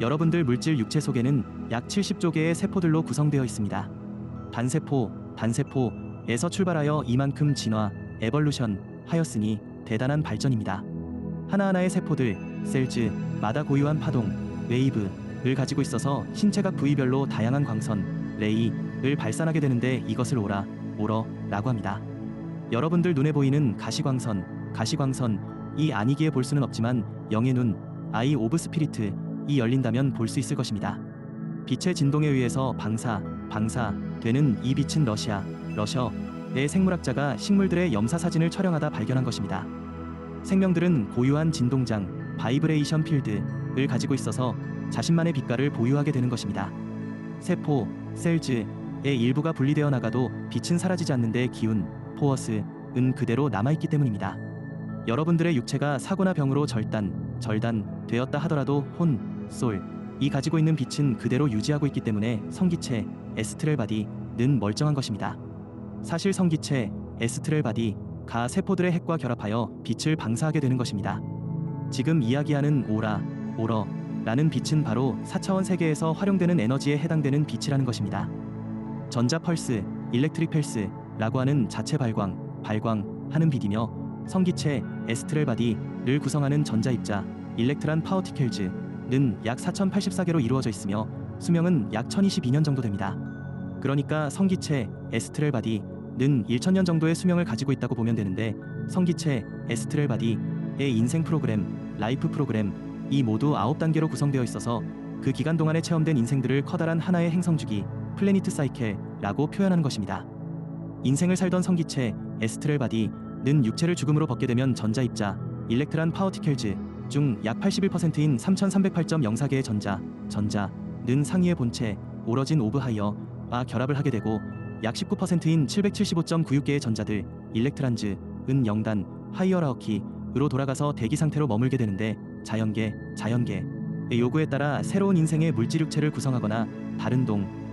여러분들 물질 육체 속에는 약 70조 개의 세포들로 구성되어 있습니다. 단세포에서 출발하여 이만큼 진화, 에벌루션 하였으니 대단한 발전입니다. 하나하나의 세포들, 셀즈마다 고유한 파동, 웨이브를 가지고 있어서 신체 각 부위별로 다양한 광선, 레이를 발산하게 되는데 이것을 오러라고 합니다. 여러분들 눈에 보이는 가시광선이 아니기에 볼 수는 없지만 영의 눈, 아이 오브 스피리트이 열린다면 볼 수 있을 것입니다. 빛의 진동에 의해서 방사되는 이 빛은 러셔의 생물학자가 식물들의 염사 사진을 촬영하다 발견한 것입니다. 생명들은 고유한 진동장, 바이브레이션 필드를 가지고 있어서 자신만의 빛깔을 보유하게 되는 것입니다. 세포, 셀즈의 일부가 분리되어 나가도 빛은 사라지지 않는데 기운, 포어스은 그대로 남아있기 때문입니다. 여러분들의 육체가 사고나 병으로 절단되었다 하더라도 혼, 솔이 가지고 있는 빛은 그대로 유지하고 있기 때문에 성기체, 에스트렐 바디는 멀쩡한 것입니다. 사실 성기체, 에스트렐 바디가 세포들의 핵과 결합하여 빛을 방사하게 되는 것입니다. 지금 이야기하는 오러라는 빛은 바로 4차원 세계에서 활용되는 에너지에 해당되는 빛이라는 것입니다. 전자 펄스, 일렉트릭 펠스라고 하는 자체 발광하는 빛이며 성기체, 에스트렐 바디를 구성하는 전자 입자, 일렉트란 파워티켈즈는 약 4084개로 이루어져 있으며 수명은 약 1022년 정도 됩니다. 그러니까 성기체, 에스트렐 바디는 1000년 정도의 수명을 가지고 있다고 보면 되는데 성기체, 에스트렐 바디의 인생 프로그램, 라이프 프로그램이 모두 9단계로 구성되어 있어서 그 기간 동안에 체험된 인생들을 커다란 하나의 행성주기, 플래니트 사이클이라고 표현하는 것입니다. 인생을 살던 성기체, 에스트렐 바디는 육체를 죽음으로 벗게 되면 전자 입자, 일렉트란 파워티켈즈 중 약 81%인 3308.04개의 전자는 상위의 본체, 오러진 오브 하이어와 결합을 하게 되고 약 19%인 775.96개의 전자들, 일렉트란즈은 영단, 하이어라어키로 돌아가서 대기 상태로 머물게 되는데 자연계의 요구에 따라 새로운 인생의 물질육체를 구성하거나 다른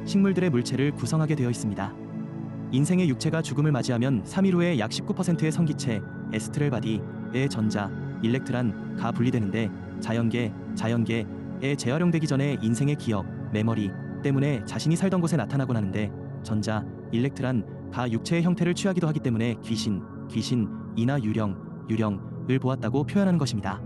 식물들의 물체를 구성하게 되어 있습니다. 인생의 육체가 죽음을 맞이하면 3일 후에 약 19%의 성기체, 에스트렐 바디의 전자, 일렉트란가 분리되는데 자연계에 재활용되기 전에 인생의 기억, 메모리 때문에 자신이 살던 곳에 나타나곤 하는데 전자, 일렉트란가 육체의 형태를 취하기도 하기 때문에 귀신이나 유령을 보았다고 표현하는 것입니다.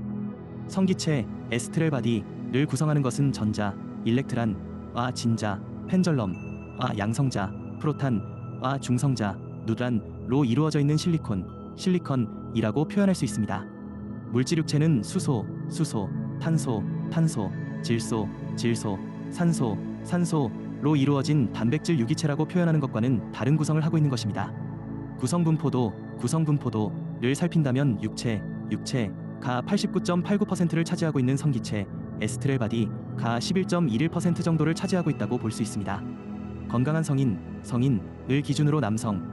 성기체, 에스트렐 바디를 구성하는 것은 전자, 일렉트란과 진자, 펜절럼과 양성자, 프로탄과 중성자, 누트란로 이루어져 있는 실리콘이라고 표현할 수 있습니다. 물질육체는 수소, 탄소, 질소, 산소로 이루어진 단백질 유기체라고 표현하는 것과는 다른 구성을 하고 있는 것입니다. 구성분포도를 살핀다면 육체가 89.89%를 차지하고 있는 성기체, 에스트렐 바디가 11.11% 정도를 차지하고 있다고 볼 수 있습니다. 건강한 성인을 기준으로 남성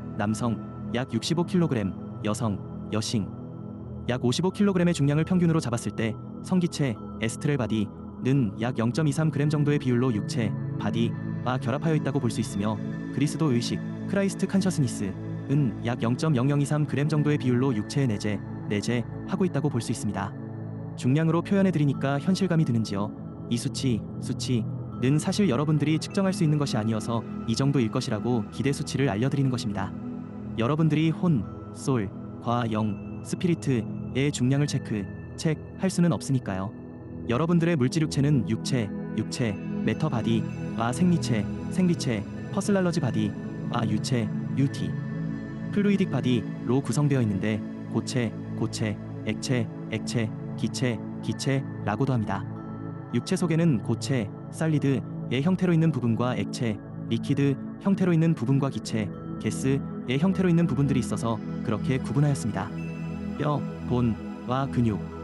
약 65kg, 여신 약 55kg의 중량을 평균으로 잡았을 때 성기체, 에스트렐 바디는 약 0.23g 정도의 비율로 육체, 바디와 결합하여 있다고 볼 수 있으며 그리스도 의식, 크라이스트 컨셔스니스는 약 0.0023g 정도의 비율로 육체에 내재하고 있다고 볼 수 있습니다. 중량으로 표현해드리니까 현실감이 드는지요? 이 수치는 사실 여러분들이 측정할 수 있는 것이 아니어서 이 정도일 것이라고 기대 수치를 알려드리는 것입니다. 여러분들이 혼, 솔, 과, 영, 스피리트의 중량을 체크할 수는 없으니까요. 여러분들의 물질육체는 육체, 매터 바디와 생리체, 퍼슬랄러지 바디와 유체, 플루이딕 바디로 구성되어 있는데 고체, 액체, 기체라고도 합니다. 육체 속에는 고체, 살리드의 형태로 있는 부분과 액체, 리퀴드 형태로 있는 부분과 기체, 게스의 형태로 있는 부분들이 있어서 그렇게 구분하였습니다. 뼈, 본과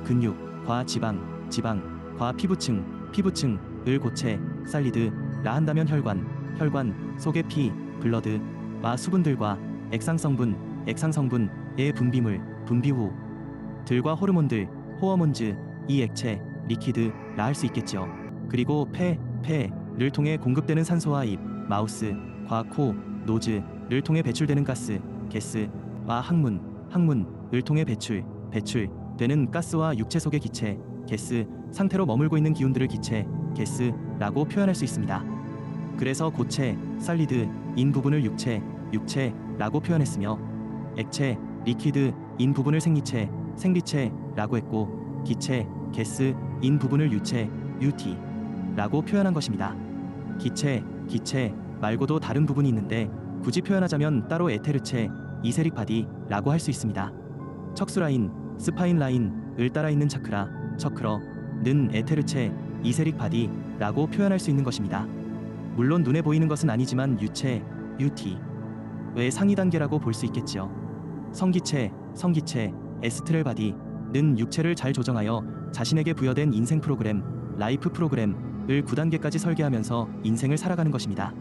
근육과 지방과 피부층을 고체, 살리드라 한다면 혈관 속의 피, 블러드와 수분들과 액상성분의 분비후들과 호르몬들, 호어몬즈, 이 액체, 리퀴드라 할 수 있겠죠. 그리고 폐를 통해 공급되는 산소와 입, 마우스과 코, 노즈를 통해 배출되는 가스, 게스와 항문을 통해 배출되는 가스와 육체 속의 기체, 게스 상태로 머물고 있는 기운들을 기체, 게스라고 표현할 수 있습니다. 그래서 고체, 살리드, 인 부분을 육체라고 표현했으며 액체, 리퀴드, 인 부분을 생리체라고 했고 기체, 게스, 인 부분을 유티라고 표현한 것입니다. 기체 말고도 다른 부분이 있는데 굳이 표현하자면 따로 에테르체, 이세릭 바디라고 할 수 있습니다. 척수라인, 스파인 라인을 따라 있는 척크러는 에테르체, 이세릭 바디라고 표현할 수 있는 것입니다. 물론 눈에 보이는 것은 아니지만 유티의 상위 단계라고 볼 수 있겠지요. 성기체, 에스트렐 바디는 육체를 잘 조정하여 자신에게 부여된 인생 프로그램, 라이프 프로그램을 9단계까지 설계하면서 인생을 살아가는 것입니다.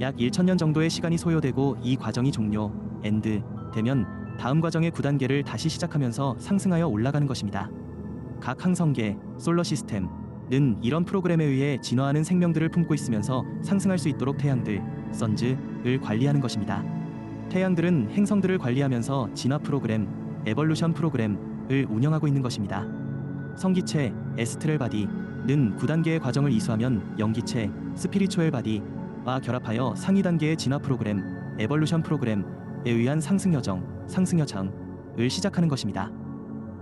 약 1000년 정도의 시간이 소요되고 이 과정이 되면 다음 과정의 9단계를 다시 시작하면서 상승하여 올라가는 것입니다. 각 항성계, 솔러 시스템은 이런 프로그램에 의해 진화하는 생명들을 품고 있으면서 상승할 수 있도록 태양들, 선즈를 관리하는 것입니다. 태양들은 행성들을 관리하면서 진화 프로그램, 에볼루션 프로그램을 운영하고 있는 것입니다. 성기체, 에스트렐 바디는 9단계의 과정을 이수하면 영기체, 스피리추얼 바디와 결합하여 상위 단계의 진화 프로그램, 에볼루션 프로그램에 의한 상승 여정을 시작하는 것입니다.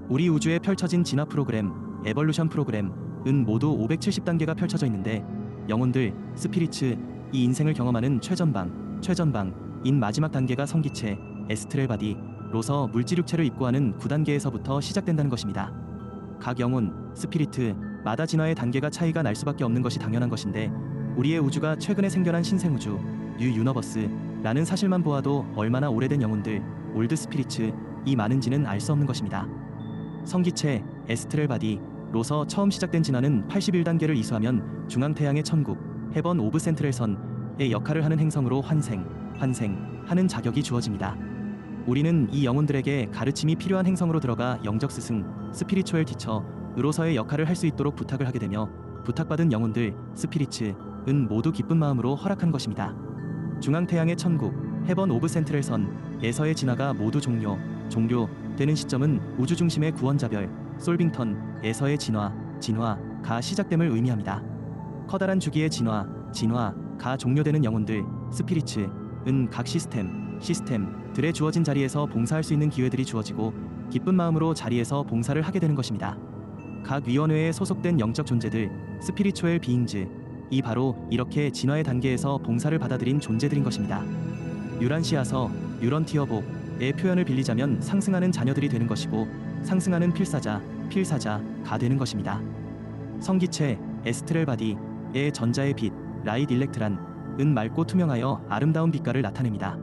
우리 우주에 펼쳐진 진화 프로그램, 에볼루션 프로그램은 모두 570단계가 펼쳐져 있는데 영혼들, 스피리츠, 이 인생을 경험하는 최전방인 마지막 단계가 성기체, 에스트렐 바디로서 물질육체를 입고하는 9단계에서부터 시작된다는 것입니다. 각 영혼, 스피리트마다 진화의 단계가 차이가 날 수밖에 없는 것이 당연한 것인데 우리의 우주가 최근에 생겨난 신생우주, 뉴 유너버스라는 사실만 보아도 얼마나 오래된 영혼들, 올드 스피리츠, 이 많은지는 알 수 없는 것입니다. 성기체, 에스트렐 바디로서 처음 시작된 진화는 81단계를 이수하면 중앙태양의 천국, 헤번 오브 센트럴 선의 역할을 하는 행성으로 환생하는 자격이 주어집니다. 우리는 이 영혼들에게 가르침이 필요한 행성으로 들어가 영적 스승, 스피리추얼 티처으로서의 역할을 할 수 있도록 부탁을 하게 되며 부탁받은 영혼들, 스피리츠은 모두 기쁜 마음으로 허락한 것입니다. 중앙태양의 천국, 헤번 오브 센트럴 선에서의 진화가 모두 종료되는 시점은 우주 중심의 구원자별, 솔빙턴에서의 진화가 시작됨을 의미합니다. 커다란 주기의 진화가 종료되는 영혼들, 스피리츠은 각 시스템들에 주어진 자리에서 봉사할 수 있는 기회들이 주어지고 기쁜 마음으로 자리에서 봉사를 하게 되는 것입니다. 각 위원회에 소속된 영적 존재들, 스피리추얼 비잉즈, 이 바로 이렇게 진화의 단계에서 봉사를 받아들인 존재들인 것입니다. 유란시아서, 유런티어복의 표현을 빌리자면 상승하는 자녀들이 되는 것이고 상승하는 필사자가 되는 것입니다. 성기체, 에스트렐 바디의 전자의 빛, 라이트 일렉트란은 맑고 투명하여 아름다운 빛깔을 나타냅니다.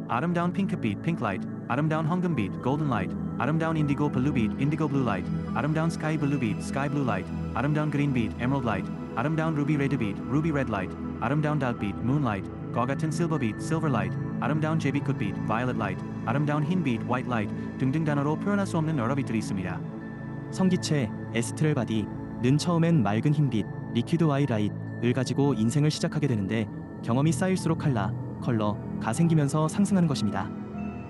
아름다운 핑크빛, pink light. 아름다운 황금빛, golden light. 아름다운 인디고 블루빛, indigo blue light. 아름다운 스카이 블루빛, sky blue light. 아름다운 그린빛, emerald light. 아름다운 루비 레드빛, ruby red light. 아름다운 달빛, moonlight. 과 같은 실버빛, silver light. 아름다운 제비꽃빛, violet light. 아름다운 흰빛, white light 등등 단어로 표현할 수 없는 여러 빛들이 있습니다. 성기체, 에스트렐 바디는 처음엔 맑은 흰빛, 리퀴드 와이 라이트를 가지고 인생을 시작하게 되는데 경험이 쌓일수록 컬러가 생기면서 상승하는 것입니다.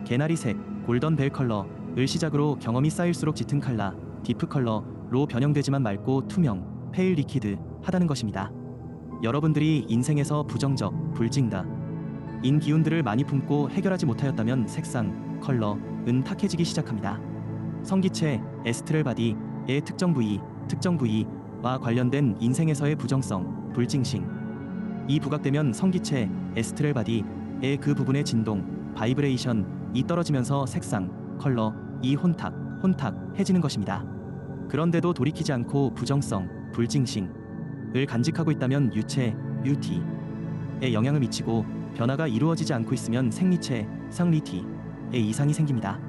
개나리색, 골던 벨 컬러를 시작으로 경험이 쌓일수록 짙은 컬러, 디프 컬러로 변형되지만 맑고 투명, 페일 리퀴드 하다는 것입니다. 여러분들이 인생에서 부정적, 불증다인 기운들을 많이 품고 해결하지 못하였다면 색상, 컬러는 탁해지기 시작합니다. 성기체, 에스트렐 바디의 특정 부위와 관련된 인생에서의 부정성, 불증싱, 이 부각되면 성기체, 에스트렐 바디의 그 부분의 진동, 바이브레이션이 떨어지면서 색상, 컬러, 이 혼탁해지는 것입니다. 그런데도 돌이키지 않고 부정성, 불증싱을 간직하고 있다면 유체의 영향을 미치고 변화가 이루어지지 않고 있으면 생리체, 상리티의 이상이 생깁니다.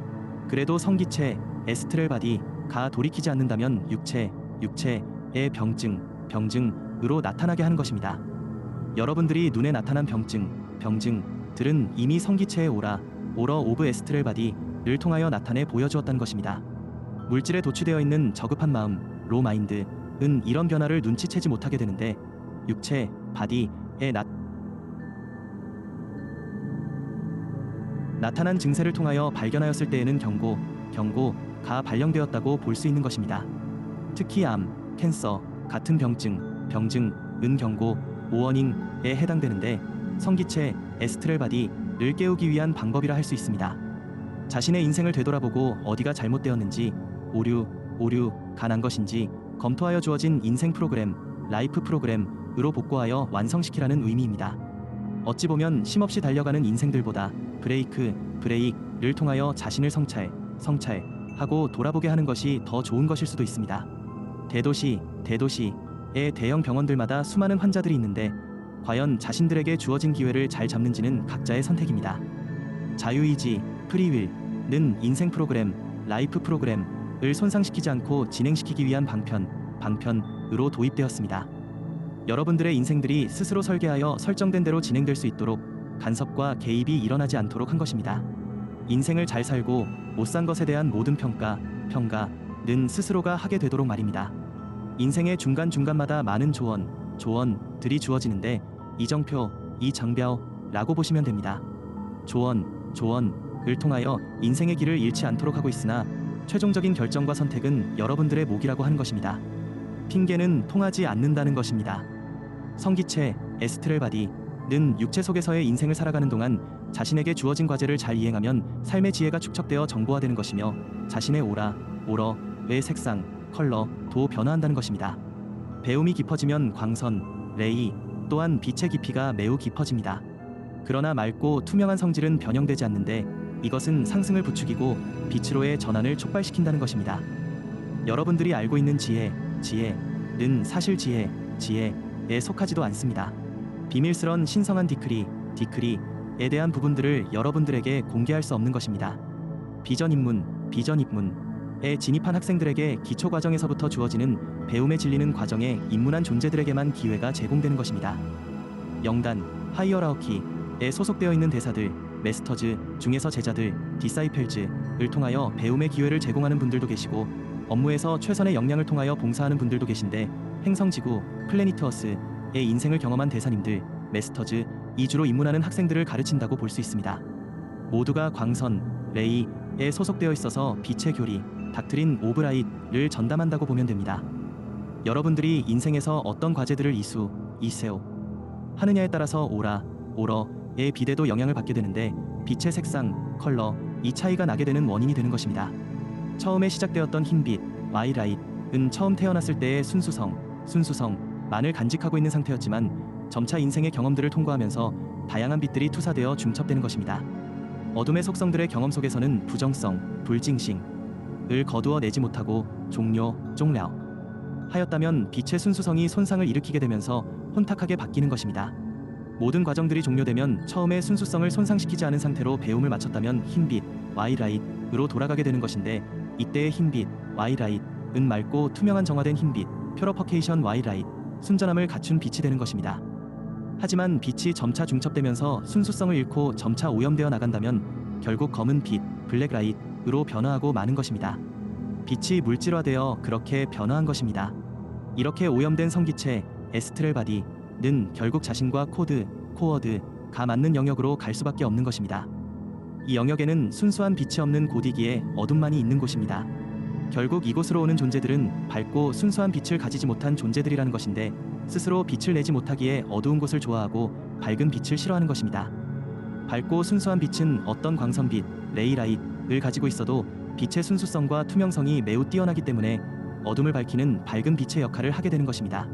그래도 성기체, 에스트렐 바디가 돌이키지 않는다면 육체의 병증으로 나타나게 하는 것입니다. 여러분들이 눈에 나타난 병증들은 이미 성기체의 오러 오브 에스트렐 바디를 통하여 나타내 보여주었다는 것입니다. 물질에 도취되어 있는 저급한 마음, 로 마인드은 이런 변화를 눈치채지 못하게 되는데 육체, 바디에 나타난 증세를 통하여 발견하였을 때에는 경고가 발령되었다고 볼 수 있는 것입니다. 특히 암, 캔서 같은 병증, 병증, 은경고, 오워닝에 해당되는데 성기체, 에스트렐 바디를 깨우기 위한 방법이라 할 수 있습니다. 자신의 인생을 되돌아보고 어디가 잘못되었는지, 오류, 가난 것인지 검토하여 주어진 인생 프로그램, 라이프 프로그램으로 복구하여 완성시키라는 의미입니다. 어찌 보면 쉼없이 달려가는 인생들보다 브레이크를 통하여 자신을 성찰하고 돌아보게 하는 것이 더 좋은 것일 수도 있습니다. 대도시의 대형 병원들마다 수많은 환자들이 있는데 과연 자신들에게 주어진 기회를 잘 잡는지는 각자의 선택입니다. 자유의지, 프리윌은 인생 프로그램, 라이프 프로그램을 손상시키지 않고 진행시키기 위한 방편으로 도입되었습니다. 여러분들의 인생들이 스스로 설계하여 설정된 대로 진행될 수 있도록 간섭과 개입이 일어나지 않도록 한 것입니다. 인생을 잘 살고 못 산 것에 대한 모든 평가는 스스로가 하게 되도록 말입니다. 인생의 중간중간마다 많은 조언들이 주어지는데 이정표, 이장벼라고 보시면 됩니다. 조언을 통하여 인생의 길을 잃지 않도록 하고 있으나 최종적인 결정과 선택은 여러분들의 몫이라고 하는 것입니다. 핑계는 통하지 않는다는 것입니다. 성기체, 에스트렐 바디는 육체 속에서의 인생을 살아가는 동안 자신에게 주어진 과제를 잘 이행하면 삶의 지혜가 축적되어 정보화되는 것이며 자신의 오러의 색상, 컬러도 변화한다는 것입니다. 배움이 깊어지면 광선, 레이 또한 빛의 깊이가 매우 깊어집니다. 그러나 맑고 투명한 성질은 변형되지 않는데 이것은 상승을 부추기고 빛으로의 전환을 촉발시킨다는 것입니다. 여러분들이 알고 있는 지혜는 사실 지혜에 속하지도 않습니다. 비밀스런 신성한 디크리에 대한 부분들을 여러분들에게 공개할 수 없는 것입니다. 비전 입문에 진입한 학생들에게 기초 과정에서부터 주어지는 배움에 질리는 과정에 입문한 존재들에게만 기회가 제공되는 것입니다. 영단, 하이어라우키에 소속되어 있는 대사들, 메스터즈 중에서 제자들, 디사이펠즈를 통하여 배움의 기회를 제공하는 분들도 계시고 업무에서 최선의 역량을 통하여 봉사하는 분들도 계신데 행성지구, 플래니트어스의 인생을 경험한 대사님들, 메스터즈, 이주로 입문하는 학생들을 가르친다고 볼 수 있습니다. 모두가 광선, 레이에 소속되어 있어서 빛의 교리, 닥트린 오브 라이트를 전담한다고 보면 됩니다. 여러분들이 인생에서 어떤 과제들을 이세오 하느냐에 따라서 오러의 비대도 영향을 받게 되는데 빛의 색상, 컬러, 이 차이가 나게 되는 원인이 되는 것입니다. 처음에 시작되었던 흰빛, 와이라이트는 처음 태어났을 때의 순수성만을 간직하고 있는 상태였지만 점차 인생의 경험들을 통과하면서 다양한 빛들이 투사되어 중첩되는 것입니다. 어둠의 속성들의 경험 속에서는 부정성, 불징싱을 거두어내지 못하고 종료하였다면 빛의 순수성이 손상을 일으키게 되면서 혼탁하게 바뀌는 것입니다. 모든 과정들이 종료되면 처음에 순수성을 손상시키지 않은 상태로 배움을 마쳤다면 흰빛, 와이라이트로 돌아가게 되는 것인데 이때의 흰빛, 와이라이트는 맑고 투명한 정화된 흰빛, 퓨러퍼케이션 와이라이트, 순전함을 갖춘 빛이 되는 것입니다. 하지만 빛이 점차 중첩되면서 순수성을 잃고 점차 오염되어 나간다면 결국 검은 빛, 블랙라이트로 변화하고 마는 것입니다. 빛이 물질화되어 그렇게 변화한 것입니다. 이렇게 오염된 성기체, 에스트렐 바디는 결국 자신과 코어드가 맞는 영역으로 갈 수밖에 없는 것입니다. 이 영역에는 순수한 빛이 없는 곳이기에 어둠만이 있는 곳입니다. 결국 이곳으로 오는 존재들은 밝고 순수한 빛을 가지지 못한 존재들이라는 것인데 스스로 빛을 내지 못하기에 어두운 곳을 좋아하고 밝은 빛을 싫어하는 것입니다. 밝고 순수한 빛은 어떤 광선빛, 레이라이트를 가지고 있어도 빛의 순수성과 투명성이 매우 뛰어나기 때문에 어둠을 밝히는 밝은 빛의 역할을 하게 되는 것입니다.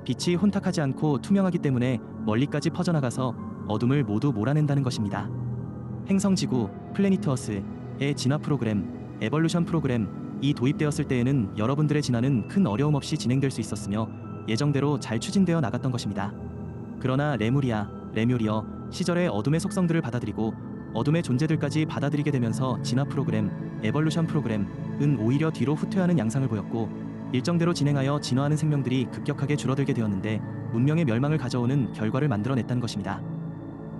빛이 혼탁하지 않고 투명하기 때문에 멀리까지 퍼져나가서 어둠을 모두 몰아낸다는 것입니다. 행성지구, 플래니트어스의 진화 프로그램, 에볼루션 프로그램이 도입되었을 때에는 여러분들의 진화는 큰 어려움 없이 진행될 수 있었으며 예정대로 잘 추진되어 나갔던 것입니다. 그러나 레뮤리어 시절의 어둠의 속성들을 받아들이고 어둠의 존재들까지 받아들이게 되면서 진화 프로그램, 에볼루션 프로그램은 오히려 뒤로 후퇴하는 양상을 보였고 일정대로 진행하여 진화하는 생명들이 급격하게 줄어들게 되었는데 문명의 멸망을 가져오는 결과를 만들어냈다는 것입니다.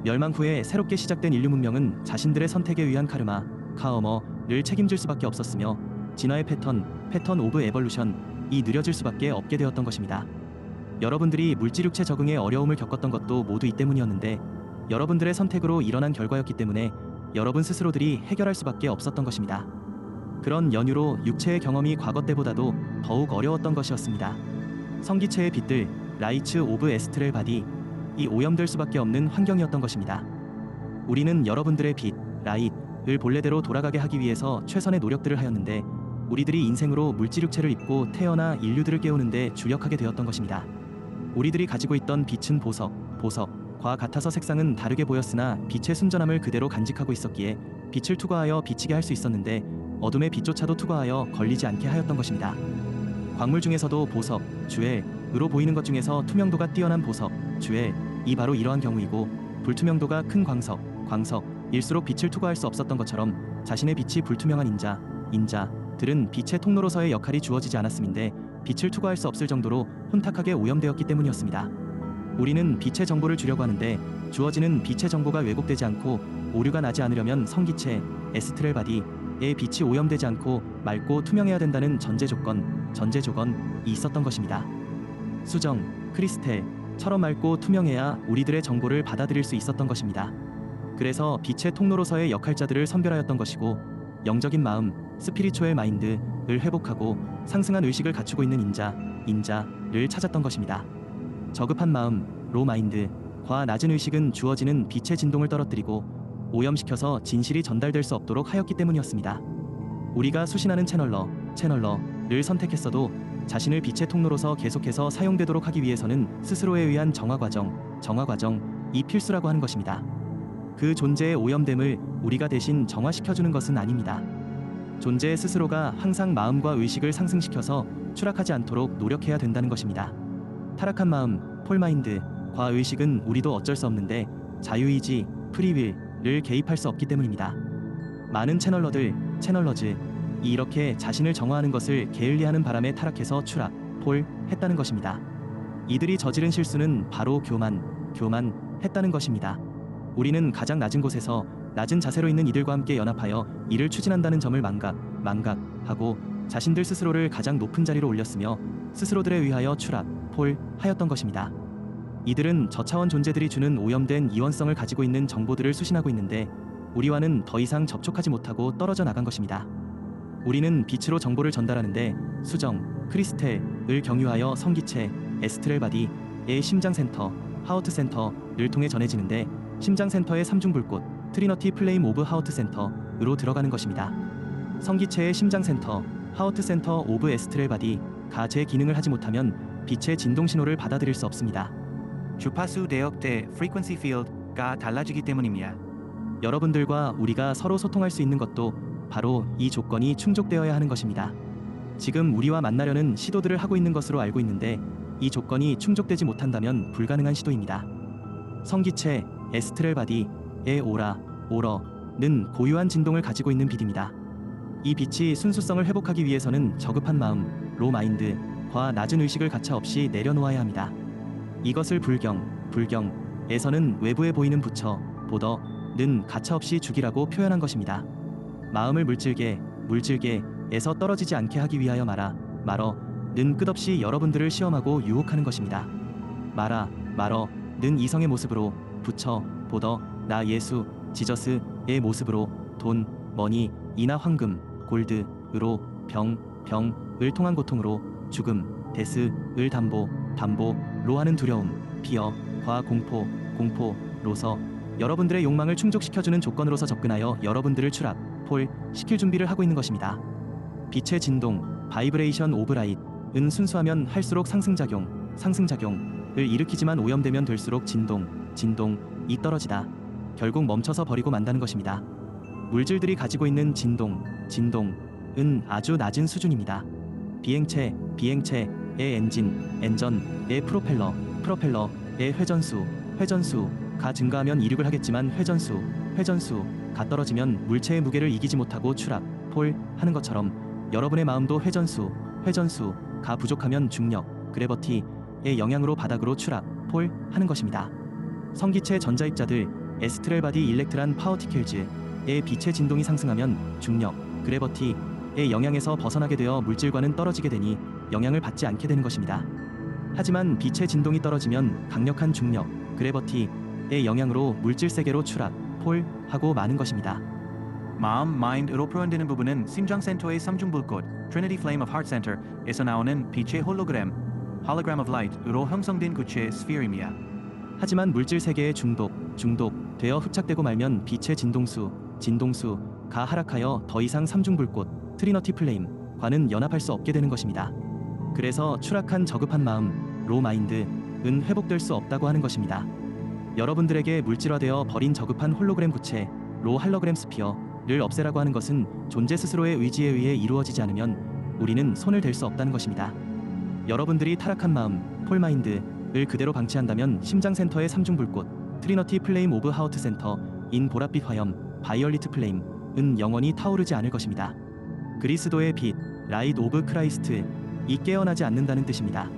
멸망 후에 새롭게 시작된 인류 문명은 자신들의 선택에 의한 카르마를 책임질 수밖에 없었으며 진화의 패턴 오브 에볼루션이 느려질 수밖에 없게 되었던 것입니다. 여러분들이 물질육체 적응에 어려움을 겪었던 것도 모두 이 때문이었는데 여러분들의 선택으로 일어난 결과였기 때문에 여러분 스스로들이 해결할 수밖에 없었던 것입니다. 그런 연유로 육체의 경험이 과거 때보다도 더욱 어려웠던 것이었습니다. 성기체의 빛들, 라이츠 오브 에스트렐 바디, 이 오염될 수밖에 없는 환경이었던 것입니다. 우리는 여러분들의 빛, 라이트를 본래대로 돌아가게 하기 위해서 최선의 노력들을 하였는데 우리들이 인생으로 물질육체를 입고 태어나 인류들을 깨우는데 주력하게 되었던 것입니다. 우리들이 가지고 있던 빛은 보석과 같아서 색상은 다르게 보였으나 빛의 순전함을 그대로 간직하고 있었기에 빛을 투과하여 비치게 할 수 있었는데 어둠의 빛조차도 투과하여 걸리지 않게 하였던 것입니다. 광물 중에서도 보석, 주엘으로 보이는 것 중에서 투명도가 뛰어난 보석, 주엘이 바로 이러한 경우이고 불투명도가 큰 광석일수록 빛을 투과할 수 없었던 것처럼 자신의 빛이 불투명한 인자들은 빛의 통로로서의 역할이 주어지지 않았음인데 빛을 투과할 수 없을 정도로 혼탁하게 오염되었기 때문이었습니다. 우리는 빛의 정보를 주려고 하는데 주어지는 빛의 정보가 왜곡되지 않고 오류가 나지 않으려면 성기체, 에스트렐 바디의 빛이 오염되지 않고 맑고 투명해야 된다는 전제 조건이 있었던 것입니다. 수정, 크리스텔처럼 맑고 투명해야 우리들의 정보를 받아들일 수 있었던 것입니다. 그래서 빛의 통로로서의 역할자들을 선별하였던 것이고 영적인 마음, 스피리추얼 마인드를 회복하고 상승한 의식을 갖추고 있는 인자를 찾았던 것입니다. 저급한 마음, 로 마인드과 낮은 의식은 주어지는 빛의 진동을 떨어뜨리고 오염시켜서 진실이 전달될 수 없도록 하였기 때문이었습니다. 우리가 수신하는 채널러를 선택했어도 자신을 빛의 통로로서 계속해서 사용되도록 하기 위해서는 스스로에 의한 정화과정이 필수라고 하는 것입니다. 그 존재의 오염됨을 우리가 대신 정화시켜주는 것은 아닙니다. 존재 스스로가 항상 마음과 의식을 상승시켜서 추락하지 않도록 노력해야 된다는 것입니다. 타락한 마음, 폴마인드과 의식은 우리도 어쩔 수 없는데 자유의지, 프리윌을 개입할 수 없기 때문입니다. 많은 채널러즈 이렇게 자신을 정화하는 것을 게을리하는 바람에 타락해서 했다는 것입니다. 이들이 저지른 실수는 바로 교만했다는 것입니다. 우리는 가장 낮은 곳에서 낮은 자세로 있는 이들과 함께 연합하여 이를 추진한다는 점을 망각하고 자신들 스스로를 가장 높은 자리로 올렸으며 스스로들에 의하여 하였던 것입니다. 이들은 저차원 존재들이 주는 오염된 이원성을 가지고 있는 정보들을 수신하고 있는데 우리와는 더 이상 접촉하지 못하고 떨어져 나간 것입니다. 우리는 빛으로 정보를 전달하는데 수정, 크리스텔을 경유하여 성기체, 에스트렐 바디의 심장센터, 하우트센터를 통해 전해지는데 심장센터의 삼중불꽃, 트리너티 플레임 오브 하우트센터로 들어가는 것입니다. 성기체의 심장센터, 하우트센터 오브 에스트렐 바디가 제 기능을 하지 못하면 빛의 진동 신호를 받아들일 수 없습니다. 주파수 대역대 frequency field가 달라지기 때문입니다. 여러분들과 우리가 서로 소통할 수 있는 것도 바로 이 조건이 충족되어야 하는 것입니다. 지금 우리와 만나려는 시도들을 하고 있는 것으로 알고 있는데 이 조건이 충족되지 못한다면 불가능한 시도입니다. 성기체, 에스트렐 바디의 오러는 고유한 진동을 가지고 있는 빛입니다. 이 빛이 순수성을 회복하기 위해서는 저급한 마음, 로 마인드과 낮은 의식을 가차 없이 내려놓아야 합니다. 이것을 불경에서는 외부에 보이는 보더는 가차 없이 죽이라고 표현한 것입니다. 마음을 물질계에서 떨어지지 않게 하기 위하여 말어는 끝없이 여러분들을 시험하고 유혹하는 것입니다. 말어는 이성의 모습으로 보더, 나 예수, 지저스의 모습으로 돈, 머니, 이나 황금, 골드으로 병을 통한 고통으로 죽음, 데스을 담보로 하는 두려움, 피어과 공포로서 여러분들의 욕망을 충족시켜주는 조건으로서 접근하여 여러분들을 시킬 준비를 하고 있는 것입니다. 빛의 진동, 바이브레이션 오브 라이트은 순수하면 할수록 상승작용을 일으키지만 오염되면 될수록 진동이 떨어지다 결국 멈춰서 버리고 만다는 것입니다. 물질들이 가지고 있는 진동은 아주 낮은 수준입니다. 비행체의 엔전의 프로펠러의 회전수가 증가하면 이륙을 하겠지만 회전수가 떨어지면 물체의 무게를 이기지 못하고 하는 것처럼 여러분의 마음도 회전수가 부족하면 중력, 그래버티의 영향으로 바닥으로 하는 것입니다. 성기체 전자입자들, 에스트렐 바디 일렉트란 파워티클즈의 빛의 진동이 상승하면 중력, 그래버티의 영향에서 벗어나게 되어 물질과는 떨어지게 되니 영향을 받지 않게 되는 것입니다. 하지만 빛의 진동이 떨어지면 강력한 중력, 그래버티의 영향으로 물질 세계로 하고 마는 것입니다. 마음, 마인드로 표현되는 부분은 심장센터의 삼중불꽃, Trinity Flame of Heart Center에서 나오는 빛의 홀로그램, hologram of light으로 형성된 구체 스피어입니다. 하지만 물질 세계의 중독되어 흡착되고 말면 빛의 진동수가 하락하여 더 이상 삼중불꽃 트리너티 플레임과는 연합할 수 없게 되는 것입니다. 그래서 추락한 저급한 마음 로 마인드은 회복될 수 없다고 하는 것입니다. 여러분들에게 물질화되어 버린 저급한 홀로그램 구체 로 할로그램 스피어를 없애라고 하는 것은 존재 스스로의 의지에 의해 이루어지지 않으면 우리는 손을 댈 수 없다는 것입니다. 여러분들이 타락한 마음 폴마인드를 그대로 방치한다면 심장센터의 삼중불꽃 트리너티 플레임 오브 하우트 센터 인 보랏빛 화염 바이올리트 플레임은 영원히 타오르지 않을 것입니다. 그리스도의 빛 라이트 오브 크라이스트 이 깨어나지 않는다는 뜻입니다.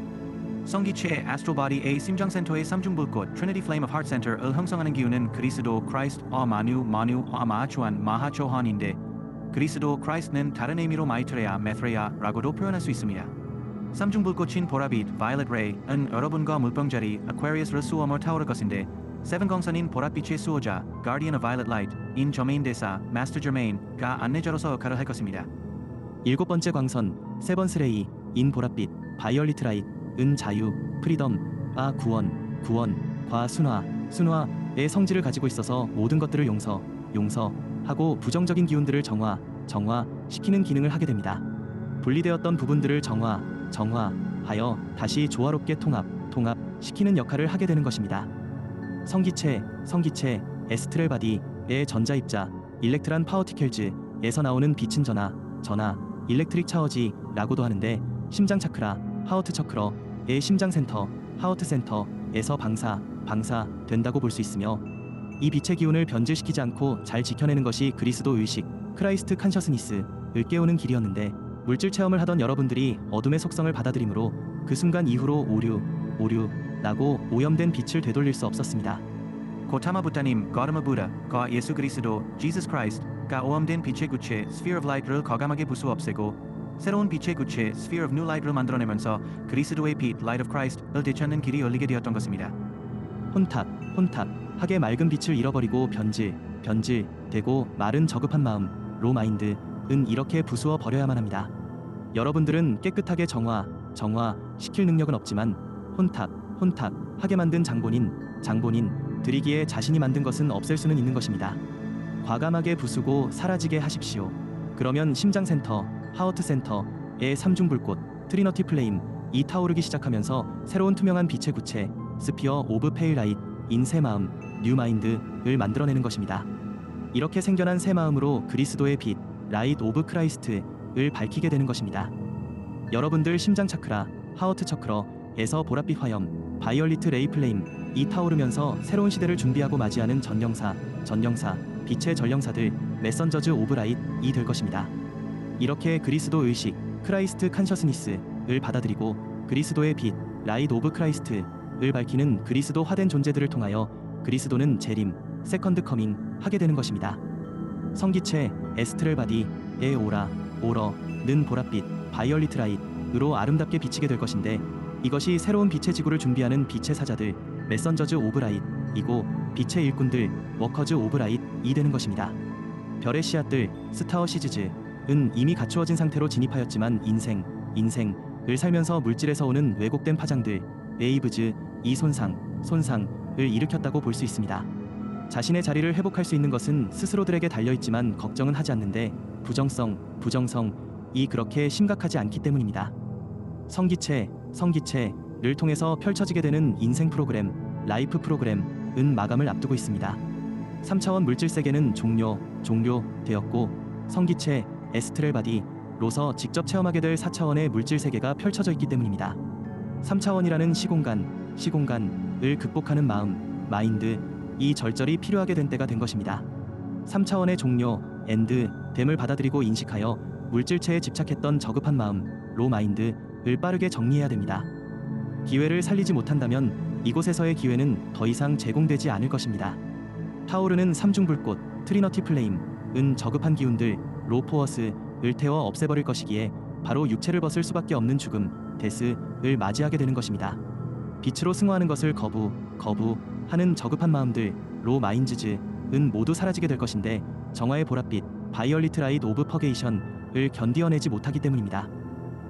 성기체 astral body의 심장센터의 삼중불꽃 Trinity Flame of Heart Center을 형성하는 기운은 그리스도 Christ 마누 마하초한 마하초한인데 그리스도 Christ는 다른 의미로 마이트레아 메트레아라고도 표현할 수 있습니다. 삼중불꽃인 보라빛 Violet Ray은 여러분과 물병자리 Aquarius로 수어머 타오를 것인데 세븐광선인 보랏빛의 수호자 Guardian of Violet Light 인 저메인 대사 Master Germain가 안내자로서 역할을 할 것입니다. 일곱 번째 광선 세번 스레이 인 보랏빛 바이올리트 라이트 은 자유 프리덤 구원과 순화의 성질을 가지고 있어서 모든 것들을 용서하고 부정적인 기운들을 정화시키는 기능을 하게 됩니다. 분리되었던 부분들을 정화하여 다시 조화롭게 통합시키는 역할을 하게 되는 것입니다. 성기체 에스트렐 바디의 전자입자 일렉트란 파워티켈즈에서 나오는 빛은 전하 일렉트릭 차워지라고도 하는데 심장 차크라 하우트 처크러의 심장센터 하우트 센터에서 방사된다고 볼 수 있으며 이 빛의 기운을 변질시키지 않고 잘 지켜내는 것이 그리스도 의식 크라이스트 컨셔스니스를 깨우는 길이었는데 물질 체험을 하던 여러분들이 어둠의 속성을 받아들이므로 그 순간 이후로 오류나고 오염된 빛을 되돌릴 수 없었습니다. 고타마 부타님 거르마 부다과 예수 그리스도 Jesus Christ가 오염된 빛의 구체 Sphere of Light를 과감하게 부수 없애고 새로운 빛의 구체 Sphere of New Light를 만들어내면서 그리스도의 빛 Light of Christ을 되찾는 길이 열리게 되었던 것입니다. 혼탁하게 맑은 빛을 잃어버리고 변질되고 마른 저급한 마음 로 마인드은 이렇게 부수어 버려야만 합니다. 여러분들은 깨끗하게 정화시킬 능력은 없지만 혼탁하게 만든 장본인 드리기에 자신이 만든 것은 없앨 수는 있는 것입니다. 과감하게 부수고 사라지게 하십시오. 그러면 심장센터 하우트 센터의 삼중불꽃 트리너티 플레임 이 타오르기 시작하면서 새로운 투명한 빛의 구체 스피어 오브 페일 라이트 인 새 마음 뉴 마인드를 만들어내는 것입니다. 이렇게 생겨난 새 마음으로 그리스도의 빛 라이트 오브 크라이스트를 밝히게 되는 것입니다. 여러분들 심장 차크라 하우트 처크러에서 보랏빛 화염 바이올리트 레이 플레임 이 타오르면서 새로운 시대를 준비하고 맞이하는 전령사 빛의 전령사들 메선저즈 오브 라이트이 될 것입니다. 이렇게 그리스도 의식 크라이스트 컨셔스니스를 받아들이고 그리스도의 빛 라이트 오브 크라이스트를 밝히는 그리스도 화된 존재들을 통하여 그리스도는 재림 세컨드 커밍 하게 되는 것입니다. 성기체 에스트렐 바디의 오러는 보랏빛 바이올리트 라이트로 아름답게 비치게 될 것인데 이것이 새로운 빛의 지구를 준비하는 빛의 사자들 메선저즈 오브 라이트이고 빛의 일꾼들 워커즈 오브 라이트이 되는 것입니다. 별의 씨앗들 스타워 시즈즈은 이미 갖추어진 상태로 진입하였지만 인생을 살면서 물질에서 오는 왜곡된 파장들 웨이브즈 이 손상을 일으켰다고 볼 수 있습니다. 자신의 자리를 회복할 수 있는 것은 스스로들에게 달려있지만 걱정은 하지 않는데 부정성이 그렇게 심각하지 않기 때문입니다. 성기체를 통해서 펼쳐지게 되는 인생 프로그램 라이프 프로그램은 마감을 앞두고 있습니다. 3차원 물질 세계는 종료되었고 성기체 에스트렐 바디로서 직접 체험하게 될 4차원의 물질 세계가 펼쳐져 있기 때문입니다. 3차원이라는 시공간을 극복하는 마인드 이 절절히 필요하게 된 때가 된 것입니다. 3차원의 종료 됨을 받아들이고 인식하여 물질체에 집착했던 저급한 마음 로 마인드를 빠르게 정리해야 됩니다. 기회를 살리지 못한다면 이곳에서의 기회는 더 이상 제공되지 않을 것입니다. 타오르는 삼중불꽃 트리너티 플레임은 저급한 기운들 로 포어스를 태워 없애버릴 것이기에 바로 육체를 벗을 수밖에 없는 죽음 데스를 맞이하게 되는 것입니다. 빛으로 승화하는 것을 거부하는 저급한 마음들 로 마인즈즈은 모두 사라지게 될 것인데 정화의 보랏빛 바이올리트 라이트 오브 퍼게이션을 견디어내지 못하기 때문입니다.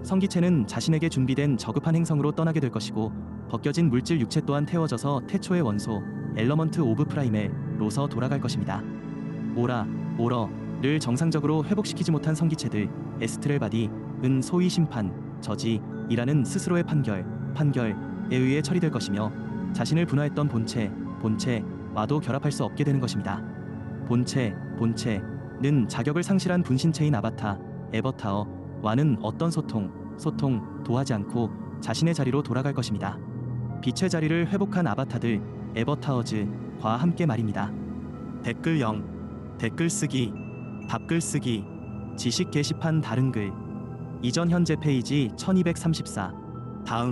성기체는 자신에게 준비된 저급한 행성으로 떠나게 될 것이고 벗겨진 물질 육체 또한 태워져서 태초의 원소 엘러먼트 오브 프라임에 로서 돌아갈 것입니다. 오러를 정상적으로 회복시키지 못한 성기체들 에스트렐 바디은 소위 심판, 저지이라는 스스로의 판결에 의해 처리될 것이며 자신을 분화했던 본체와도 결합할 수 없게 되는 것입니다. 본체는 자격을 상실한 분신체인 에버타어와는 어떤 소통도 하지 않고 자신의 자리로 돌아갈 것입니다. 빛의 자리를 회복한 아바타들 에버타어즈과 함께 말입니다. 댓글 0, 댓글 쓰기, 답글 쓰기, 지식 게시판 다른 글, 이전 현재 페이지 1234, 다음